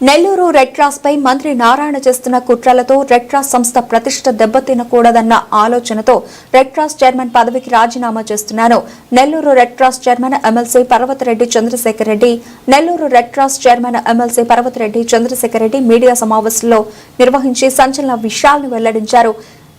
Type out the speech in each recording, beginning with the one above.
Nellore red cross పై మంత్రి నారాయణ చేస్తున్న కుట్రలతో red cross సంస్థ ప్రతిష్ట దెబ్బతినకూడదన్న ఆలోచనతో రెడ్ క్రాస్ చైర్మన్ పదవికి రాజీనామా చేస్తున్నాను. Nellore red cross chairman MLC Parvathareddy Chandrasekhar Reddy Nellore red cross chairman MLC Parvathareddy Chandrasekhar Reddy media సమావేశంలో నిర్వహించి సంచలన విషయాలను వెల్లడించారు.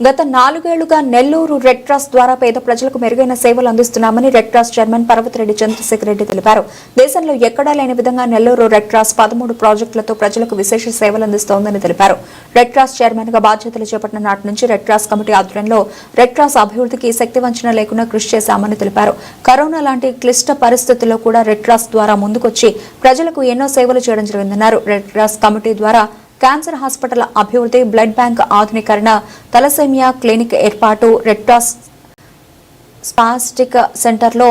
గత 4 ఏళ్లుగా నెల్లూరు రెడ్ క్రాస్ ద్వారా పేద ప్రజలకు మెరుగైన సేవలు అందిస్తున్నామని red cross chairman Parvathareddy Chandrasekhar Reddy తెలిపారు. దేశంలో ఎక్కడా లేని విధంగా నెల్లూరు రెడ్ క్రాస్ 13 ప్రాజెక్టులతో ప్రజలకు విశేష సేవలు అందిస్తోందని తెలిపారు. రెడ్ క్రాస్ చైర్మన్ గా బాధ్యతలు చేపట్టిన నాటి నుంచి రెడ్ క్రాస్ కమిటీ ఆధ్వర్యంలో రెడ్ క్రాస్ అభివృద్ధికి శక్తివంచన లేకుండా కృషి చేశామని తెలిపారు. కరోనా లాంటి క్లిష్ట పరిస్థితుల్లో కూడా రెడ్ క్రాస్ ద్వారా ముందుకొచ్చి ప్రజలకు ఎన్నో సేవలు చేయడం జరిగిందన్నారు. రెడ్ క్రాస్ కమిటీ ద్వారా క్యాన్సర్ హాస్పిటల్ అభివృద్ధి, బ్లడ్ బ్యాంక్ ఆధునీకరణ, తలసేమియా క్లినిక్ ఏర్పాటు, రెడ్ క్రాస్ స్పాస్టిక్ సెంటర్లో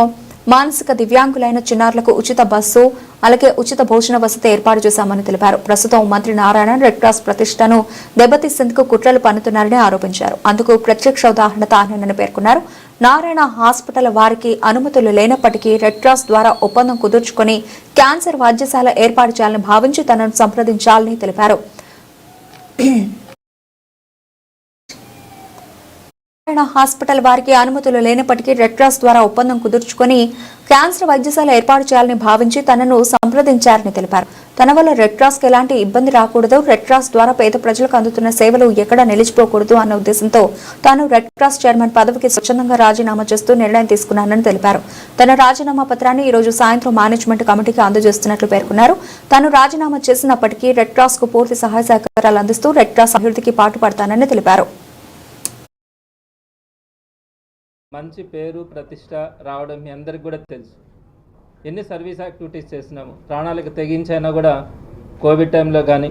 మానసిక దివ్యాంగులైన చిన్నారులకు ఉచిత బస్సు, అలాగే ఉచిత భోజన వసతి ఏర్పాటు చేశామని తెలిపారు. ప్రస్తుతం మంత్రి నారాయణ రెడ్ క్రాస్ ప్రతిష్టను దెబ్బతీసేందుకు కుట్రలు పన్నుతున్నారని ఆరోపించారు. అందుకు ప్రత్యక్ష ఉదాహరణ తానేనని పేర్కొన్నారు. నారాయణ హాస్పిటల్ వారికి అనుమతులు లేనప్పటికీ రెడ్ క్రాస్ ద్వారా ఒప్పందం కుదుర్చుకుని క్యాన్సర్ వైద్యశాల ఏర్పాటు చేయాలని భావించి తనను సంప్రదించాలని తెలిపారు. హాస్పిటల్ వారికి అనుమతులు లేనప్పటికీ రెడ్ క్రాస్ ద్వారా ఒప్పందం కుదుర్చుకుని క్యాన్సర్ వైద్యశాల ఏర్పాటు చేయాలని భావించి తనను సంప్రదించారని తెలిపారు. తన వల్ల రెడ్ క్రాస్ కి ఎలాంటి ఇబ్బంది రాకూడదు, రెడ్ క్రాస్ ద్వారా పేద ప్రజలకు అందుతున్న సేవలు ఎక్కడా నిలిచిపోకూడదు అన్న ఉద్దేశంతో తాను రెడ్ క్రాస్ చైర్మన్ పదవికి స్వచ్ఛందంగా రాజీనామా చేస్తూ నిర్ణయం తీసుకున్నానని తెలిపారు. తన రాజీనామా పత్రాన్ని ఈ రోజు సాయంత్రం మేనేజ్మెంట్ కమిటీకి అందజేస్తున్నట్లు పేర్కొన్నారు. తాను రాజీనామా చేసినప్పటికీ రెడ్ క్రాస్ కు పూర్తి సహాయ సహకారాలు అందిస్తూ రెడ్ క్రాస్ అభివృద్ధికి పాటుపడతానని తెలిపారు. మంచి పేరు ప్రతిష్ట రావడం మీ అందరికి కూడా తెలుసు. ఎన్ని సర్వీస్ యాక్టివిటీస్ చేసినాము, ప్రాణాలకు తెగించైనా కూడా కోవిడ్ టైంలో కానీ,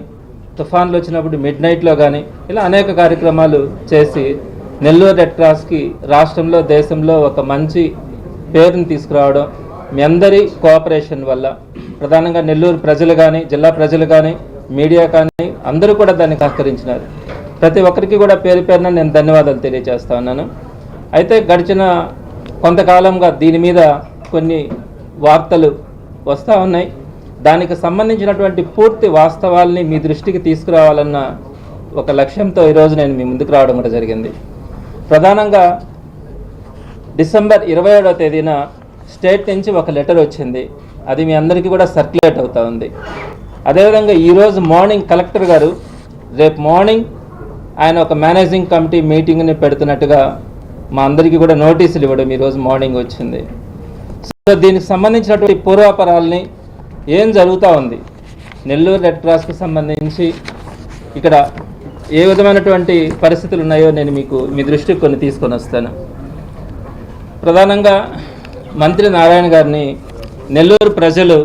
తుఫాన్లు వచ్చినప్పుడు మిడ్ నైట్లో కానీ ఇలా అనేక కార్యక్రమాలు చేసి నెల్లూరు రెడ్ క్రాస్కి రాష్ట్రంలో, దేశంలో ఒక మంచి పేరుని తీసుకురావడం మీ అందరి కోఆపరేషన్ వల్ల, ప్రధానంగా నెల్లూరు ప్రజలు కానీ, జిల్లా ప్రజలు కానీ, మీడియా కానీ అందరూ కూడా దాన్ని సహకరించినారు. ప్రతి ఒక్కరికి కూడా పేరు పేరున నేను ధన్యవాదాలు తెలియజేస్తా ఉన్నాను. అయితే గడిచిన కొంతకాలంగా దీని మీద కొన్ని వార్తలు వస్తూ ఉన్నాయి. దానికి సంబంధించినటువంటి పూర్తి వాస్తవాల్ని మీ దృష్టికి తీసుకురావాలన్న ఒక లక్ష్యంతో ఈరోజు నేను మీ ముందుకు రావడం కూడా జరిగింది. ప్రధానంగా డిసెంబర్ 27వ తేదీన స్టేట్ నుంచి ఒక లెటర్ వచ్చింది. అది మీ అందరికీ కూడా సర్క్యులేట్ అవుతూ ఉంది. అదేవిధంగా ఈరోజు మార్నింగ్ కలెక్టర్ గారు రేపు మార్నింగ్ ఆయన ఒక మేనేజింగ్ కమిటీ మీటింగ్ని పెడుతున్నట్టుగా మా అందరికీ కూడా నోటీసులు ఇవ్వడం ఈరోజు మార్నింగ్ వచ్చింది. సో దీనికి సంబంధించినటువంటి పూర్వాపరాలని ఏం జరుగుతూ ఉంది, నెల్లూరు రెడ్ క్రాస్కి సంబంధించి ఇక్కడ ఏ విధమైనటువంటి పరిస్థితులు ఉన్నాయో నేను మీ దృష్టికి కొన్ని తీసుకొని వస్తాను. ప్రధానంగా మంత్రి నారాయణ గారిని నెల్లూరు ప్రజలు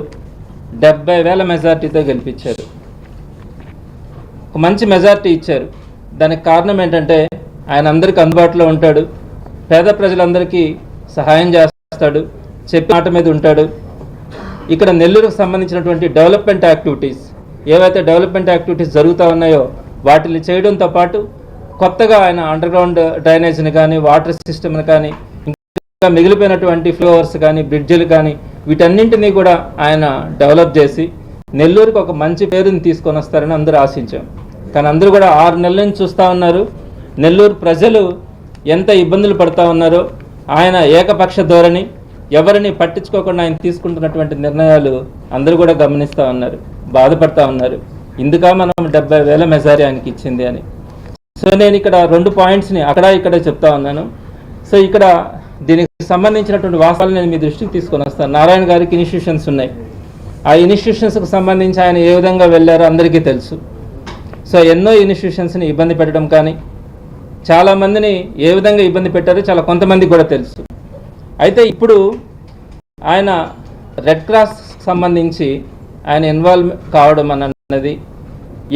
70,000 మెజార్టీతో గెలిపించారు. ఒక మంచి మెజార్టీ ఇచ్చారు. దానికి కారణం ఏంటంటే ఆయన అందరికీ అందుబాటులో ఉంటాడు, పేద ప్రజలందరికీ సహాయం చేస్తాడు, చెప్పి మాట మీద ఉంటాడు. ఇక్కడ నెల్లూరుకు సంబంధించినటువంటి డెవలప్మెంట్ యాక్టివిటీస్ ఏవైతే డెవలప్మెంట్ యాక్టివిటీస్ జరుగుతూ ఉన్నాయో వాటిని చేయడంతో పాటు కొత్తగా ఆయన అండర్గ్రౌండ్ డ్రైనేజ్ని కానీ, వాటర్ సిస్టమ్ని కానీ, ఇంకా మిగిలిపోయినటువంటి ఫ్లైఓవర్స్ కానీ, బ్రిడ్జిలు కానీ వీటన్నింటినీ కూడా ఆయన డెవలప్ చేసి నెల్లూరుకు ఒక మంచి పేరుని తీసుకొని వస్తారని అందరూ ఆశించాం. కానీ అందరూ కూడా 6 నెలల నుంచి చూస్తూ ఉన్నారు నెల్లూరు ప్రజలు ఎంత ఇబ్బందులు పడుతూ ఉన్నారో. ఆయన ఏకపక్ష ధోరణి, ఎవరిని పట్టించుకోకుండా ఆయన తీసుకుంటున్నటువంటి నిర్ణయాలు అందరూ కూడా గమనిస్తూ ఉన్నారు, బాధపడుతూ ఉన్నారు. ఇందుక మనం 70,000 మెజారీ ఆయనకి ఇచ్చింది అని. సో నేను ఇక్కడ 2 పాయింట్స్ని అక్కడ ఇక్కడ చెప్తా ఉన్నాను. సో ఇక్కడ దీనికి సంబంధించినటువంటి వాస్తవాలు నేను మీ దృష్టికి తీసుకొని వస్తాను. నారాయణ గారికి ఇన్స్టిట్యూషన్స్ ఉన్నాయి. ఆ ఇన్స్టిట్యూషన్స్కి సంబంధించి ఆయన ఏ విధంగా వెళ్ళారో అందరికీ తెలుసు. సో ఎన్నో ఇన్స్టిట్యూషన్స్ని ఇబ్బంది పెట్టడం కానీ, చాలామందిని ఏ విధంగా ఇబ్బంది పెట్టారో కొంతమందికి కూడా తెలుసు. అయితే ఇప్పుడు ఆయన రెడ్ క్రాస్ సంబంధించి ఆయన ఇన్వాల్వ్ కావడం అన్నది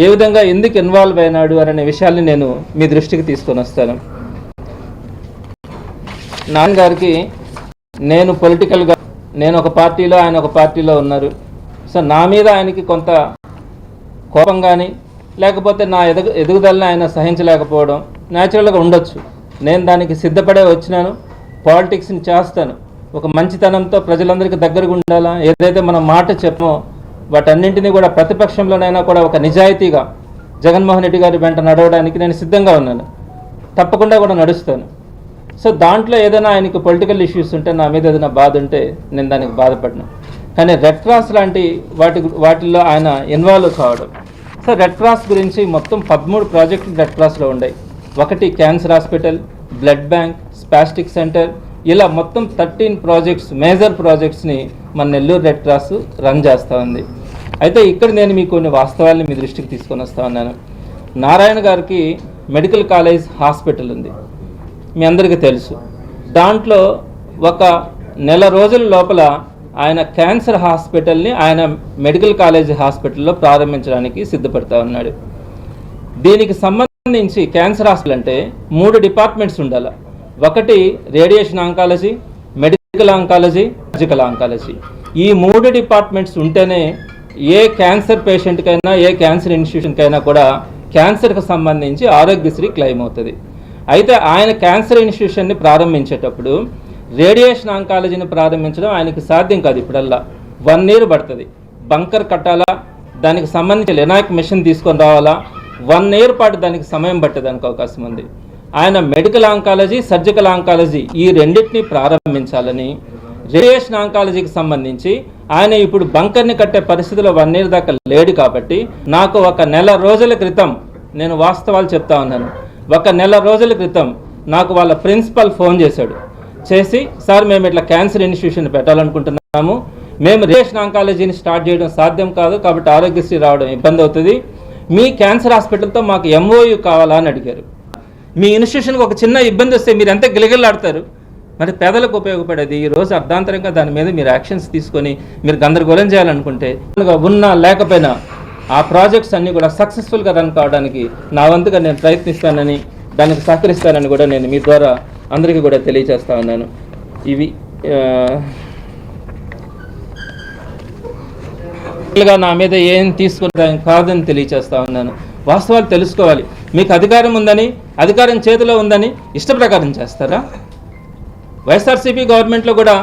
ఏ విధంగా ఎందుకు ఇన్వాల్వ్ అయినాడు అనే విషయాల్ని నేను మీ దృష్టికి తీసుకొని వస్తాను. నాన్న గారికి నేను పొలిటికల్గా నేను ఒక పార్టీలో, ఆయన ఒక పార్టీలో ఉన్నారు. సో నా మీద ఆయనకి కొంత కోపం కానీ, లేకపోతే నా ఎదుగుదలని ఆయన సహించలేకపోవడం న్యాచురల్గా ఉండొచ్చు. నేను దానికి సిద్ధపడే వచ్చినాను, పాలిటిక్స్ని చేస్తాను. ఒక మంచితనంతో ప్రజలందరికీ దగ్గరగా ఉండాలా, ఏదైతే మనం మాట చెప్పమో వాటన్నింటినీ కూడా ప్రతిపక్షంలోనైనా కూడా ఒక నిజాయితీగా జగన్మోహన్ రెడ్డి గారి వెంట నడవడానికి నేను సిద్ధంగా ఉన్నాను, తప్పకుండా కూడా నడుస్తాను. సో దాంట్లో ఏదైనా ఆయనకి పొలిటికల్ ఇష్యూస్ ఉంటే, నా మీద ఏదైనా బాధ ఉంటే నేను దానికి బాధపడను. కానీ రెడ్ క్రాస్ లాంటి వాటిల్లో ఆయన ఇన్వాల్వ్ కావడం. సో రెడ్ క్రాస్ గురించి మొత్తం 13 ప్రాజెక్టులు రెడ్ క్రాస్లో ఉన్నాయి. ఒకటి cancer hospital, blood bank, spastic centre, ఇలా మొత్తం 13 ప్రాజెక్ట్స్, మేజర్ ప్రాజెక్ట్స్ని మన నెల్లూరు రెడ్ క్రాస్ రన్ చేస్తూ ఉంది. అయితే ఇక్కడ నేను మీకు కొన్ని వాస్తవాల్ని మీ దృష్టికి తీసుకొని వస్తూ ఉన్నాను. నారాయణ గారికి మెడికల్ కాలేజ్ హాస్పిటల్ ఉంది, మీ అందరికీ తెలుసు. దాంట్లో ఒక నెల రోజుల లోపల ఆయన క్యాన్సర్ హాస్పిటల్ని ఆయన మెడికల్ కాలేజ్ హాస్పిటల్లో ప్రారంభించడానికి సిద్ధపడుతూ ఉన్నాడు. దీనికి సంబంధించి క్యాన్సర్ హాస్పిటల్ అంటే 3 డిపార్ట్మెంట్స్ ఉండాలి. ఒకటి radiation oncology, medical oncology, surgical oncology. ఈ 3 డిపార్ట్మెంట్స్ ఉంటేనే ఏ క్యాన్సర్ పేషెంట్కైనా, ఏ క్యాన్సర్ ఇన్స్టిట్యూషన్కైనా కూడా క్యాన్సర్కి సంబంధించి ఆరోగ్యశ్రీ క్లెయిమ్ అవుతుంది. అయితే ఆయన క్యాన్సర్ ఇన్స్టిట్యూషన్ని ప్రారంభించేటప్పుడు రేడియేషన్ ఆంకాలజీని ప్రారంభించడం ఆయనకి సాధ్యం కాదు. ఇప్పుడల్లా 1 year పడుతుంది. బంకర్ కట్టాలా, దానికి సంబంధించి లెనాక్ మిషన్ తీసుకొని రావాలా, 1 year పాటు దానికి సమయం పట్టేదానికి అవకాశం ఉంది. ఆయన మెడికల్ ఆంకాలజీ, సర్జికల్ ఆంకాలజీ ఈ రెండింటినీ ప్రారంభించాలని, రేడియేషన్ ఆంకాలజీకి సంబంధించి ఆయన ఇప్పుడు బంకర్ని కట్టే పరిస్థితిలో 1 year దాకా లేడు. కాబట్టి నాకు ఒక నెల రోజుల క్రితం, నేను వాస్తవాలు చెప్తా ఉన్నాను, ఒక నెల రోజుల క్రితం నాకు వాళ్ళ ప్రిన్సిపల్ ఫోన్ చేశాడు. చేసి, సార్ మేము ఇట్లా క్యాన్సర్ ఇన్స్టిట్యూషన్ పెట్టాలనుకుంటున్నాము, మేము రేడియేషన్ ఆంకాలజీని స్టార్ట్ చేయడం సాధ్యం కాదు, కాబట్టి ఆరోగ్యశ్రీ రావడం ఇబ్బంది అవుతుంది, మీ క్యాన్సర్ హాస్పిటల్తో మాకు MOU కావాలా అని అడిగారు. మీ ఇన్స్టిట్యూషన్కి ఒక చిన్న ఇబ్బంది వస్తే మీరు ఎంత గిలగిల్లాడతారు, మరి పేదలకు ఉపయోగపడేది. ఈరోజు అర్ధాంతరంగా దాని మీద మీరు యాక్షన్స్ తీసుకొని మీరు గందరగోళం చేయాలనుకుంటే, ఉన్నా లేకపోయినా ఆ ప్రాజెక్ట్స్ అన్నీ కూడా సక్సెస్ఫుల్గా రన్ కావడానికి నా వంతుగా నేను ప్రయత్నిస్తానని, దానికి సహకరిస్తానని కూడా నేను మీ ద్వారా అందరికీ కూడా తెలియజేస్తా ఉన్నాను. ఇవి నా మీద ఏం తీసుకుని కాదని తెలియజేస్తా ఉన్నాను. వాస్తవాలు తెలుసుకోవాలి. మీకు అధికారం ఉందని, అధికారం చేతిలో ఉందని ఇష్ట ప్రకారం చేస్తారా? వైఎస్ఆర్సీపీ గవర్నమెంట్లో కూడా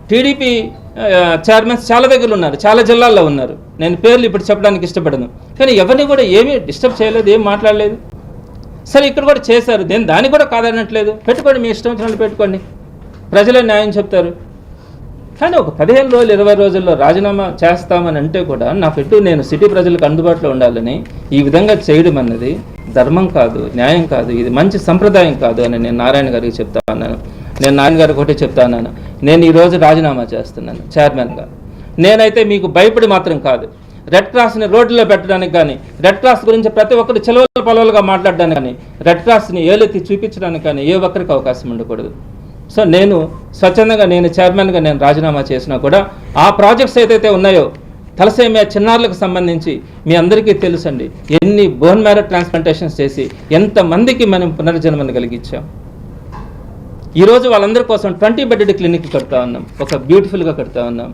టీడీపీ చైర్మన్స్ చాలా దగ్గర ఉన్నారు, చాలా జిల్లాల్లో ఉన్నారు. నేను పేర్లు ఇప్పుడు చెప్పడానికి ఇష్టపడను, కానీ ఎవరిని కూడా ఏమీ డిస్టర్బ్ చేయలేదు, ఏం మాట్లాడలేదు. సరే, ఇక్కడ కూడా చేశారు, దాన్ని కూడా కాదనట్లేదు, పెట్టుకోండి, మీ ఇష్టం వచ్చినట్టు పెట్టుకోండి, ప్రజలే న్యాయం చెప్తారు. కానీ ఒక 15 రోజులు 20 రోజుల్లో రాజీనామా చేస్తామని అంటే కూడా నేను సిటీ ప్రజలకు అందుబాటులో ఉండాలని ఈ విధంగా చేయడం అన్నది ధర్మం కాదు, న్యాయం కాదు, ఇది మంచి సంప్రదాయం కాదు అని నేను నారాయణ గారికి చెప్తా ఉన్నాను. నేను నారాయణ గారికి ఒకటి చెప్తా ఉన్నాను, నేను ఈరోజు రాజీనామా చేస్తున్నాను చైర్మన్గా. నేనైతే మీకు భయపడి మాత్రం కాదు, రెడ్ క్రాస్ని రోడ్లలో పెట్టడానికి కానీ, రెడ్ క్రాస్ గురించి ప్రతి ఒక్కరు చెలవలు పొలవలుగా మాట్లాడడానికి కానీ, రెడ్ క్రాస్ని ఏలెత్తి చూపించడానికి కానీ ఏ ఒక్కరికి అవకాశం ఉండకూడదు. సో నేను స్వచ్ఛందంగా, నేను చైర్మన్గా నేను రాజీనామా చేసినా కూడా ఆ ప్రాజెక్ట్స్ ఏదైతే ఉన్నాయో, తలసేమియా చిన్నారులకు సంబంధించి మీ అందరికీ తెలుసండి, ఎన్ని బోన్ మ్యారో ట్రాన్స్ప్లాంటేషన్స్ చేసి ఎంతమందికి మనం పునర్జన్మను కలిగించాం. ఈరోజు వాళ్ళందరి కోసం 20 bedded క్లినిక్ కడుతూ ఉన్నాం, ఒక బ్యూటిఫుల్గా కడుతూ ఉన్నాం.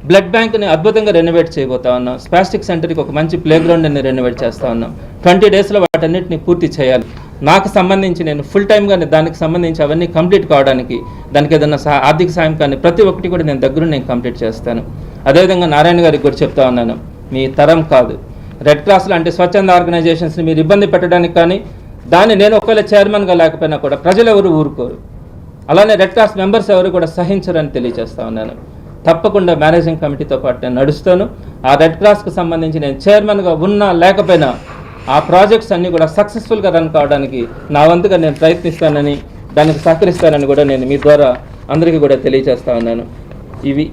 బ్లడ్ బ్యాంక్ని అద్భుతంగా రెనోవేట్ చేయబోతా ఉన్నాం. స్పాస్టిక్ సెంటర్కి ఒక మంచి ప్లే గ్రౌండ్ని రెనోవేట్ చేస్తూ ఉన్నాం. 20 daysలో వాటన్నిటిని పూర్తి చేయాలి. నాకు సంబంధించి నేను ఫుల్ టైమ్గా దానికి సంబంధించి అవన్నీ కంప్లీట్ కావడానికి, దానికి ఏదైనా ఆర్థిక సాయం కానీ ప్రతి ఒక్కటి కూడా నేను దగ్గర నేను కంప్లీట్ చేస్తాను. అదేవిధంగా నారాయణ గారికి కూడా చెప్తా ఉన్నాను, మీ తరం కాదు, రెడ్ క్రాస్ లాంటి స్వచ్ఛంద ఆర్గనైజేషన్స్ని మీరు ఇబ్బంది పెట్టడానికి కానీ, దాన్ని నేను ఒకవేళ చైర్మన్గా లేకపోయినా కూడా ప్రజలు ఎవరు ఊరుకోరు, అలానే రెడ్ క్రాస్ మెంబర్స్ ఎవరు కూడా సహించరని తెలియజేస్తా ఉన్నాను. తప్పకుండా మేనేజింగ్ కమిటీతో పాటు నేను నడుస్తాను. ఆ రెడ్ క్రాస్కి సంబంధించి నేను చైర్మన్గా ఉన్నా లేకపోయినా ఆ ప్రాజెక్ట్స్ అన్నీ కూడా సక్సెస్ఫుల్గా రన్ కావడానికి నా వంతుగా నేను ప్రయత్నిస్తానని, దానికి సహకరిస్తానని కూడా నేను మీ ద్వారా అందరికీ కూడా తెలియజేస్తా ఉన్నాను. ఇవి